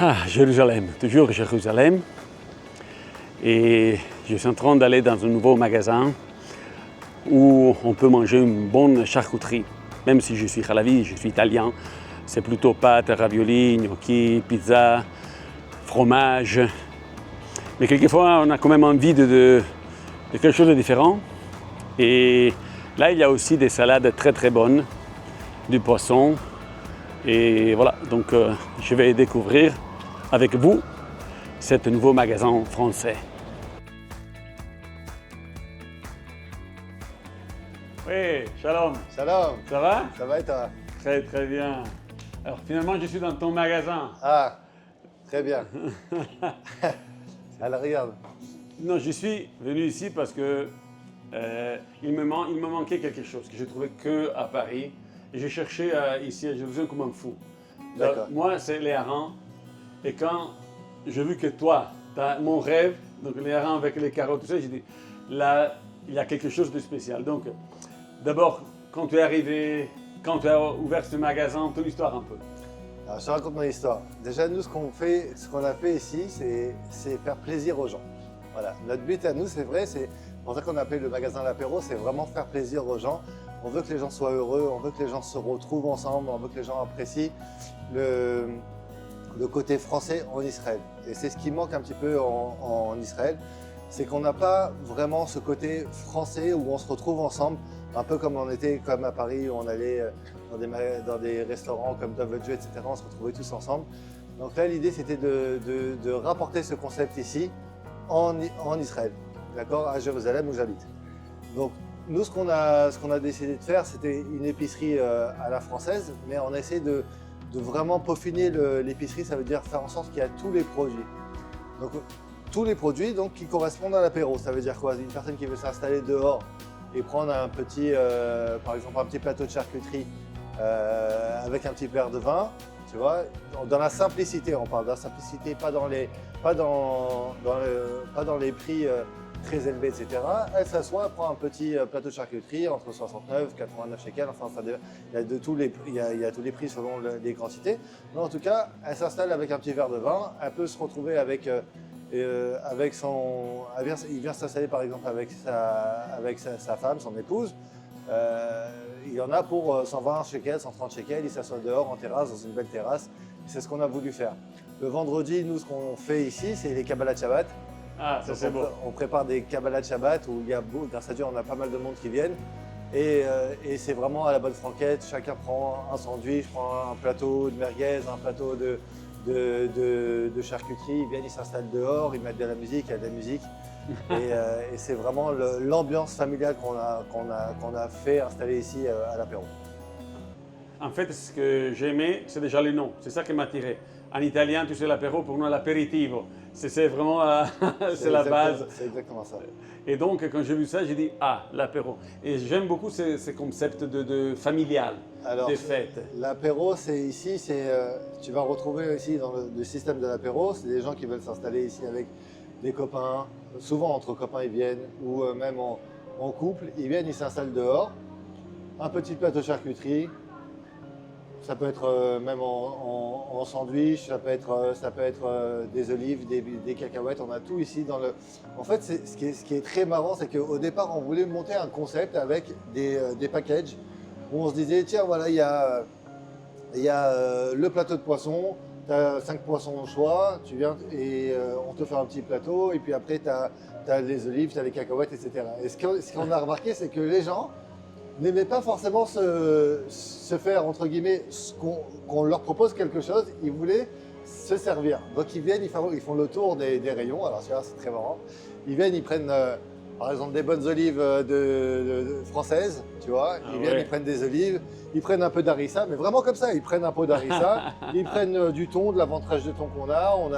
Ah, Jérusalem, toujours Jérusalem. Et je suis en train d'aller dans un nouveau magasin où on peut manger une bonne charcuterie. Même si je suis halavi, je suis italien, c'est plutôt pâtes, raviolis, gnocchi, pizza, fromage. Mais quelquefois, on a quand même envie de quelque chose de différent. Et là, il y a aussi des salades très très bonnes, du poisson. Et voilà, donc je vais découvrir avec vous ce nouveau magasin français. Oui, shalom. Shalom, Ça va? ça va et toi? Très très bien. Alors finalement, je suis dans ton magasin. Ah, très bien. Alors regarde. Non, je suis venu ici parce que il me manquait quelque chose que je trouvais que à Paris. Et j'ai cherché ici à Jérusalem comme un fou. D'accord. Moi, c'est les harengs. Et quand j'ai vu que toi, tu as mon rêve, donc les harengs avec les carottes, tout ça, j'ai dit, là, il y a quelque chose de spécial. Donc, d'abord, quand tu es arrivé, quand tu as ouvert ce magasin, ton histoire un peu. Alors je te raconte mon histoire. Déjà nous, ce qu'on a fait ici, c'est faire plaisir aux gens. Voilà. Notre but à nous, c'est vrai, c'est pour ça qu'on a appelé le magasin L'Apéro, c'est vraiment faire plaisir aux gens. On veut que les gens soient heureux, on veut que les gens se retrouvent ensemble, on veut que les gens apprécient le côté français en Israël. Et c'est ce qui manque un petit peu en Israël, c'est qu'on n'a pas vraiment ce côté français où on se retrouve ensemble, un peu comme on était comme à Paris, où on allait dans des restaurants comme Dove Dieu, etc. On se retrouvait tous ensemble. Donc là, l'idée, c'était de rapporter ce concept ici, en Israël, d'accord, à Jérusalem où j'habite. Donc nous, ce qu'on a décidé de faire, c'était une épicerie à la française, mais on a essayé de vraiment peaufiner l'épicerie, ça veut dire faire en sorte qu'il y a tous les produits. Donc tous les produits donc, qui correspondent à l'apéro. Ça veut dire quoi? Une personne qui veut s'installer dehors et prendre un petit, par exemple un petit plateau de charcuterie avec un petit verre de vin, tu vois, dans la simplicité, on parle de la simplicité, pas dans les prix très élevés, etc. Elle s'assoit, elle prend un petit plateau de charcuterie entre 69 et 89 shekels, enfin il y a tous les prix selon les quantités. Mais en tout cas, elle s'installe avec un petit verre de vin, elle peut se retrouver il vient s'installer par exemple avec sa femme, son épouse. Il y en a pour 120 shekels, 130 shekels, il s'assoit dehors en terrasse, dans une belle terrasse. C'est ce qu'on a voulu faire. Le vendredi, nous, ce qu'on fait ici, c'est les Kabbalah de Shabbat. Ah, ça c'est beau. On prépare des Kabbalah de Shabbat où grâce à Dieu, on a pas mal de monde qui viennent. Et c'est vraiment à la bonne franquette. Chacun prend un sandwich, prend un plateau de merguez, un plateau de charcuterie. Ils viennent, ils s'installent dehors, ils mettent de la musique, il y a de la musique. Et c'est vraiment l'ambiance familiale qu'on a fait installer ici à l'apéro. En fait, ce que j'aimais, c'est déjà le nom. C'est ça qui m'a attiré. En italien, tu sais, l'apéro, pour nous, l'aperitivo. C'est vraiment c'est la base. C'est exactement ça. Et donc, quand j'ai vu ça, j'ai dit, ah, l'apéro. Et j'aime beaucoup ce concept de familial, Alors, des fêtes. L'apéro, tu vas retrouver ici dans le système de l'apéro, c'est des gens qui veulent s'installer ici avec des copains. Souvent, entre copains, ils viennent, ou même en couple. Ils viennent, ils s'installent dehors. Un petit plateau de charcuterie. Ça peut être même en sandwich, ça peut être des olives, des cacahuètes, on a tout ici dans le… En fait, ce qui est très marrant, c'est qu'au départ, on voulait monter un concept avec des packages où on se disait, tiens, voilà, il y a le plateau de poisson, tu as 5 poissons au choix, tu viens et on te fait un petit plateau, et puis après, tu as les olives, tu as les cacahuètes, etc. Et ce qu'on a remarqué, c'est que les gens n'aimaient pas forcément se faire, entre guillemets, qu'on leur propose quelque chose, ils voulaient se servir. Donc ils viennent, ils font le tour des rayons, alors c'est très marrant. Ils viennent, ils prennent par exemple des bonnes olives françaises, tu vois. Ils viennent, ils prennent des olives, ils prennent un peu d'harissa, mais vraiment comme ça, ils prennent un pot d'harissa, ils prennent du thon, de l'aventrèche de thon qu'on a, on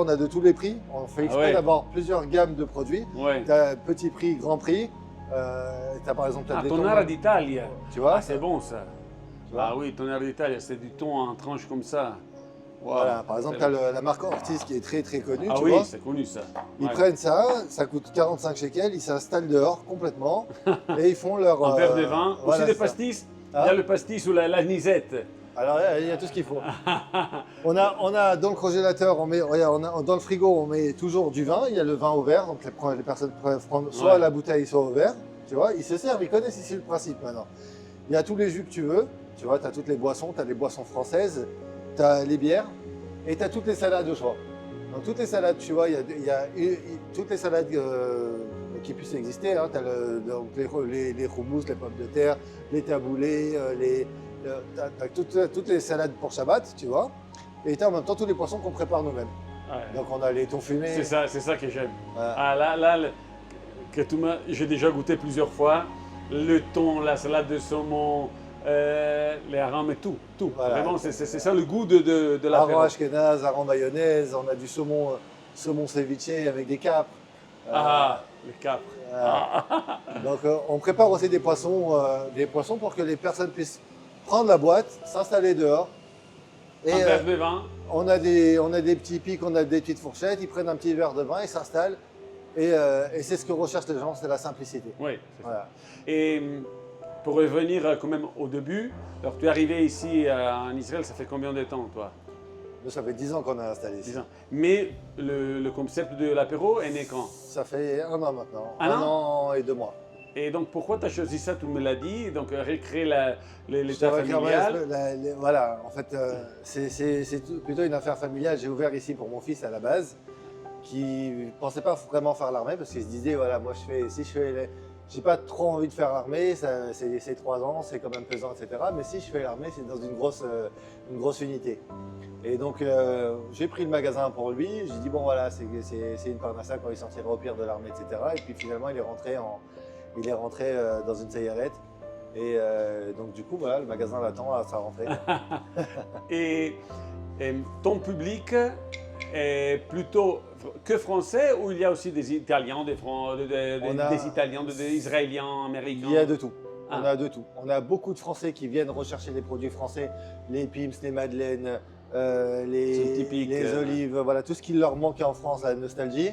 a de tous les prix. On fait exprès d'avoir plusieurs gammes de produits. Ouais. Tu as petit prix, grand prix. T'as par exemple des Tonara d'Italie. Tu vois, ah, c'est bon ça. Ah oui, Tonara d'Italie, c'est du thon en tranche comme ça. Wow. Voilà, par exemple, tu as la marque Ortiz qui est très très connue. Ah tu oui, vois. c'est connu ça. Ils prennent ça coûte 45 shekels, ils s'installent dehors complètement et ils font leur… Un verre de vin, voilà, aussi des pastis. Ah. Il y a le pastis ou la nisette. Alors il y a tout ce qu'il faut. On a dans le congélateur, regarde, dans le frigo, on met toujours du vin. Il y a le vin au verre, donc les personnes peuvent prendre soit la bouteille, soit au verre. Tu vois, ils se servent, ils connaissent ici le principe maintenant. Il y a tous les jus que tu veux. Tu vois, tu as toutes les boissons, tu as les boissons françaises, tu as les bières et tu as toutes les salades au choix. Donc toutes les salades, tu vois, il y a toutes les salades qui puissent exister. Hein. Tu as les houmous, les pommes de terre, les taboulés, t'as toutes les salades pour Shabbat, tu vois. Et tu as en même temps tous les poissons qu'on prépare nous-mêmes. Ouais. Donc on a les thons fumés. C'est ça que j'aime. Ouais. Ah, là j'ai déjà goûté plusieurs fois. Le thon, la salade de saumon, les harengs, tout. Voilà. Vraiment, c'est ça le goût de la hareng ashkénaze, hareng mayonnaise, on a du saumon ceviche avec des capres. Les capres. Donc on prépare aussi des poissons pour que les personnes puissent prendre la boîte, s'installer dehors. Et, un verre de vin. On a des petits pics, on a des petites fourchettes, ils prennent un petit verre de vin, ils s'installent. Et c'est ce que recherchent les gens, c'est la simplicité. Oui, c'est ça. Et pour revenir quand même au début, alors tu es arrivé ici en Israël, ça fait combien de temps toi? Ça fait 10 ans qu'on est installé ici. 10 ans. Mais le concept de l'apéro est né quand? Ça fait 1 an maintenant. Un an et 2 mois. Et donc pourquoi tu as choisi ça? Tu me l'as dit, donc recréer l'état familial. Voilà, en fait c'est plutôt une affaire familiale. J'ai ouvert ici pour mon fils à la base, qui ne pensait pas vraiment faire l'armée parce qu'il se disait voilà, moi j'ai pas trop envie de faire l'armée, c'est 3 ans, c'est quand même pesant, etc. Mais si je fais l'armée, c'est dans une grosse unité. Et donc j'ai pris le magasin pour lui, j'ai dit bon voilà, c'est une parnassa quand il sortira au pire de l'armée, etc. Et puis finalement il est rentré dans une Sayeret. Et donc du coup voilà, le magasin l'attend à sa rentrée. et ton public est plutôt que français ou il y a aussi des Italiens, des Italiens, des Israéliens, Américains? Il y a de tout. On a de tout. On a beaucoup de Français qui viennent rechercher des produits français, les pims, les madeleines, les olives, voilà, tout ce qui leur manquait en France, la nostalgie,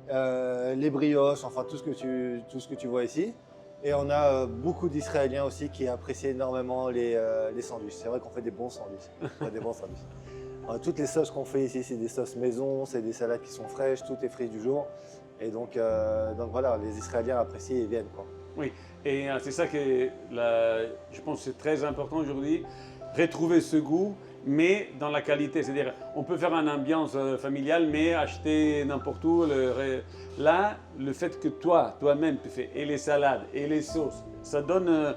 les brioches, enfin tout ce que tu vois ici. Et on a beaucoup d'Israéliens aussi qui apprécient énormément les sandwichs. C'est vrai qu'on fait des bons sandwichs. Toutes les sauces qu'on fait ici, c'est des sauces maison, c'est des salades qui sont fraîches, tout est frais du jour. Et donc voilà, les Israéliens apprécient et viennent, quoi. Oui, et c'est ça que je pense que c'est très important aujourd'hui, retrouver ce goût, mais dans la qualité. C'est-à-dire, on peut faire une ambiance familiale, mais acheter n'importe où. Là, le fait que toi-même, tu fais et les salades et les sauces, ça donne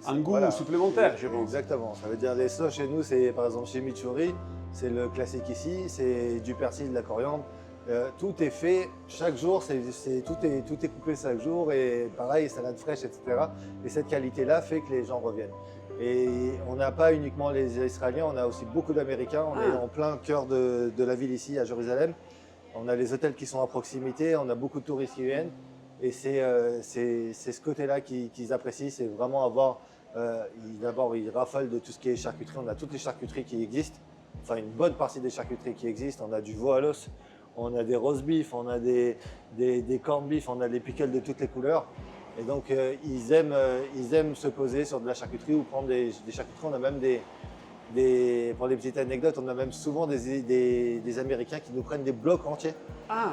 un goût supplémentaire, je pense. Exactement. Ça veut dire les sauces chez nous, c'est par exemple chez Michouri, c'est le classique ici, c'est du persil, de la coriandre. Tout est fait chaque jour, tout est coupé chaque jour et pareil, salade fraîche, etc. Et cette qualité-là fait que les gens reviennent. Et on n'a pas uniquement les Israéliens, on a aussi beaucoup d'Américains. On est en plein cœur de la ville ici, à Jérusalem. On a les hôtels qui sont à proximité, on a beaucoup de touristes qui viennent. Et c'est ce côté-là qu'ils apprécient, c'est vraiment avoir... D'abord, ils raffolent de tout ce qui est charcuterie. On a toutes les charcuteries qui existent, enfin une bonne partie des charcuteries qui existent. On a du veau à l'os, on a des roast beef, on a des corned beef, on a des pickles de toutes les couleurs. Et donc ils aiment se poser sur de la charcuterie ou prendre des charcuteries. On a même pour les petites anecdotes, on a même souvent des Américains qui nous prennent des blocs entiers.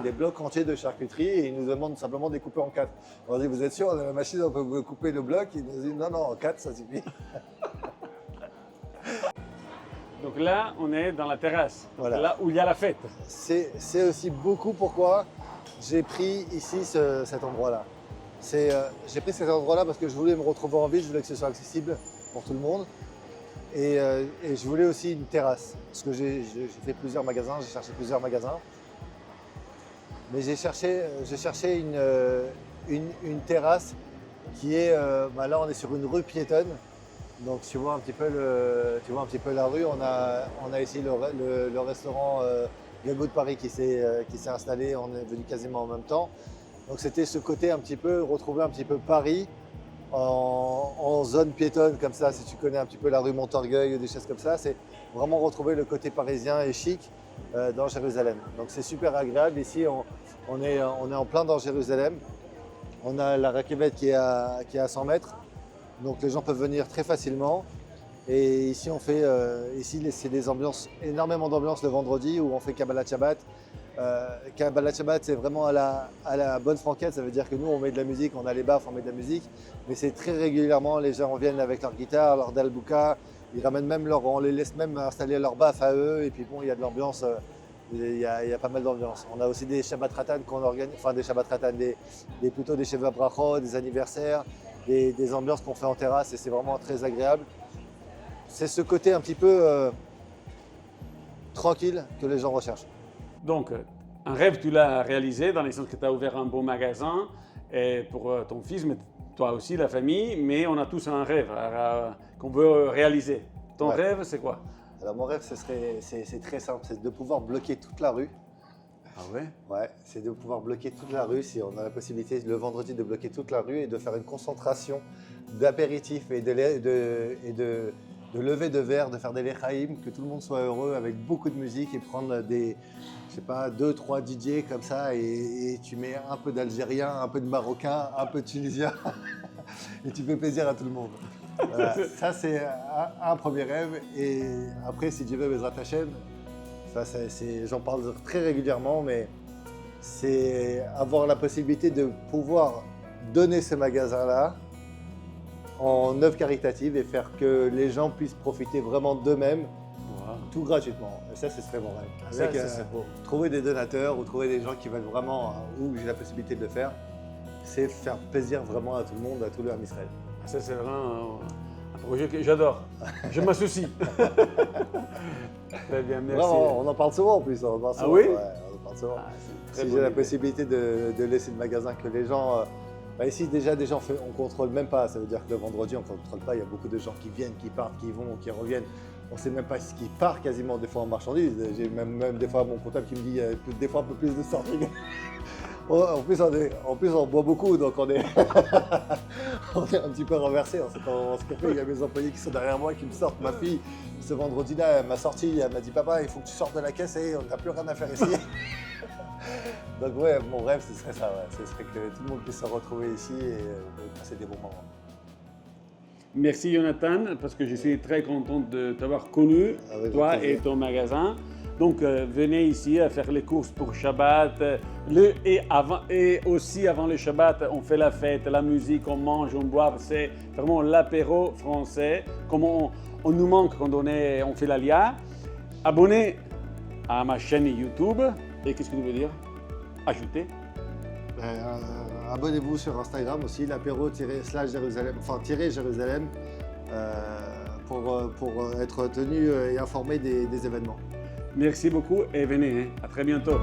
Des blocs entiers de charcuterie et ils nous demandent simplement de les couper en 4. On leur dit, vous êtes sûr, on a la machine, on peut vous couper le bloc? Ils nous disent, non, en 4, ça suffit. Donc là, on est dans la terrasse, voilà. Là où il y a la fête. C'est aussi beaucoup pourquoi j'ai pris ici cet endroit-là. J'ai pris cet endroit-là parce que je voulais me retrouver en ville, je voulais que ce soit accessible pour tout le monde. Et je voulais aussi une terrasse, parce que j'ai fait plusieurs magasins, j'ai cherché plusieurs magasins. Mais j'ai cherché une terrasse qui est, là on est sur une rue piétonne, donc tu vois un petit peu la rue. On a ici le restaurant Gago de Paris qui s'est installé, on est venu quasiment en même temps. Donc c'était ce côté un petit peu, retrouver un petit peu Paris en zone piétonne comme ça, si tu connais un petit peu la rue Montorgueil ou des choses comme ça, c'est vraiment retrouver le côté parisien et chic dans Jérusalem. Donc c'est super agréable. Ici, on est en plein dans Jérusalem. On a la Rakevet qui est à 100 mètres, donc les gens peuvent venir très facilement. Et ici, c'est des ambiances, énormément d'ambiance le vendredi où on fait Kabbalat Shabbat. Kabbalat Shabbat, c'est vraiment à la bonne franquette. Ça veut dire que nous, on met de la musique, on a les baffes, on met de la musique. Mais c'est très régulièrement, les gens viennent avec leur guitare, leur dalbouka. Ils ramènent même on les laisse même installer leur baffes à eux. Et puis bon, il y a de l'ambiance. Il y a pas mal d'ambiance. On a aussi des Shabbat Ratan qu'on organise, enfin des Shabbat Ratan, plutôt des Sheva Brachot, des anniversaires, des ambiances qu'on fait en terrasse et c'est vraiment très agréable. C'est ce côté un petit peu tranquille que les gens recherchent. Donc, un rêve, tu l'as réalisé dans le sens que tu as ouvert un beau magasin et pour ton fils, mais toi aussi, la famille, mais on a tous un rêve qu'on veut réaliser. Ton rêve, c'est quoi? Alors mon rêve, c'est très simple, c'est de pouvoir bloquer toute la rue. Ah ouais? Ouais, c'est de pouvoir bloquer toute la rue, si on a la possibilité le vendredi de bloquer toute la rue et de faire une concentration d'apéritifs et de lever de verre, de faire des lechaïm, que tout le monde soit heureux avec beaucoup de musique et prendre des, je sais pas, 2-3 DJ comme ça et tu mets un peu d'Algérien, un peu de Marocain, un peu de Tunisien et tu fais plaisir à tout le monde. Voilà. Ça c'est un premier rêve et après si Dieu veut Bezrat Hashem, j'en parle très régulièrement mais c'est avoir la possibilité de pouvoir donner ce magasin-là en œuvre caritative et faire que les gens puissent profiter vraiment d'eux-mêmes, tout gratuitement. Et ça, ce serait mon rêve. Avec, trouver des donateurs ou trouver des gens qui veulent vraiment, où j'ai la possibilité de le faire, c'est faire plaisir vraiment à tout le monde, à tout le Ham Israël. Ça, c'est vraiment un projet que j'adore. Je m'associe. Très bien, merci. Vraiment, on en parle souvent en plus. Ah oui? Ouais, on en parle souvent. Si j'ai la possibilité de laisser le magasin, que les gens... ici, déjà, des gens, on ne contrôle même pas. Ça veut dire que le vendredi, on ne contrôle pas. Il y a beaucoup de gens qui viennent, qui partent, qui vont, qui reviennent. On ne sait même pas ce qui part quasiment des fois en marchandises. J'ai même des fois mon comptable qui me dit qu'il y a des fois un peu plus de sorties. En plus, on boit beaucoup, donc on est un petit peu renversé. On sait pas ce qu'on fait. Il y a mes employés qui sont derrière moi qui me sortent. Ma fille, ce vendredi-là, elle m'a sorti. Elle m'a dit « Papa, il faut que tu sortes de la caisse et on n'a plus rien à faire ici. » Donc ouais, mon rêve, ce serait ça. Ouais. Ce serait que tout le monde puisse se retrouver ici et passer des bons moments. Merci Jonathan, parce que je suis très content de t'avoir connu, toi et ton magasin. Donc venez ici à faire les courses pour Shabbat. Et aussi avant le Shabbat, on fait la fête, la musique, on mange, on boit. C'est vraiment l'apéro français. Comme on nous manque quand on fait l'Alia. Abonnez à ma chaîne YouTube. Et qu'est-ce que tu veux dire? Ajouter. Abonnez-vous sur Instagram aussi, l'apéro-Jérusalem, Jérusalem, pour être tenu et informé des événements. Merci beaucoup et venez, à très bientôt.